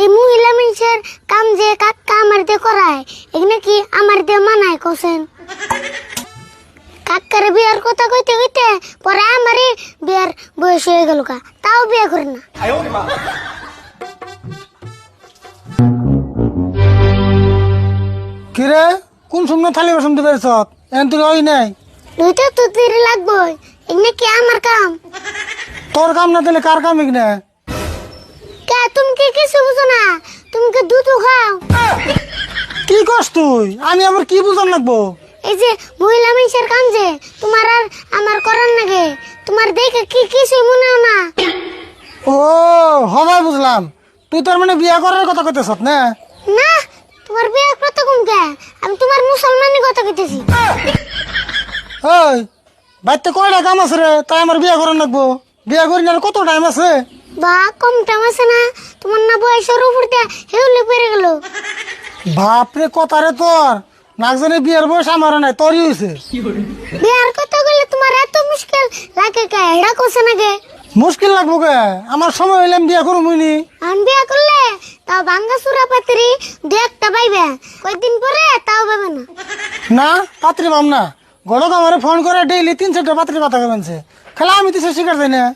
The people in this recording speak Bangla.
এই মহিলা মানুষের কাম যে কাকা আমার দিয়ে করায় এখানে কি আমার দিয়ে মানায় কোসেন কাকার বিয়ার কথা কইতে কইতে পরে আমারই বিয়ার বয়স হয়ে গেল কা তাও বিয়ে করে না কিরে কোন সময় থালি বাসন দিবে সব এন তুই ওই নাই দুইটা তো তিরে লাগবই এখানে কি আমার কাম তোর কাম না দিলে কার কাম এখানে কে তুমি কি কিছু বুঝো না তুমি কি দুধ খাও কি করছ তুই আমি আবার কি বুঝান লাগবো এই যে মহিলা মানুষের কাম যে তোমার আর আমার করার নাগে তোমার দেখে কি কিছু মনে হয় না ও হবাই বুঝলাম তুই তোর মানে বিয়া করার কথা কইতেছ না না তোমার বিয়ে কত কম কে আমি তোমার মুসলমানের কথা কইতেছি ওই বাইতে কয়টা কাম আছে রে তাই আমার বিয়া করার লাগবো বিয়া করি না কত টাইম আছে বা কম টাইম আছে না তোমার না বয়সের উপর দিয়ে হেউলে পেরে গেল বাপরে কথা রে তোর নাকজনে বিয়ার বয়স আমার নাই তোরই হয়েছে বিয়ার কথা বলে তোমার এত মুশকিল লাগে কে এটা কোসে নাগে মুশকিল লাগবো কে আমার সময় হইলাম বিয়া করুম মুইনি আমি বিয়া করলে তাও ভাঙ্গা সুরা পাত্রি দু একটা পাইবে কয়েকদিন পরে তাও পাবে না না পাত্রী পাম না গড়ক আমারে ফোন করে ডেইলি 3-4টা পাত্রী কথা কেমনছে খেলা আমি তো শিকার যাই না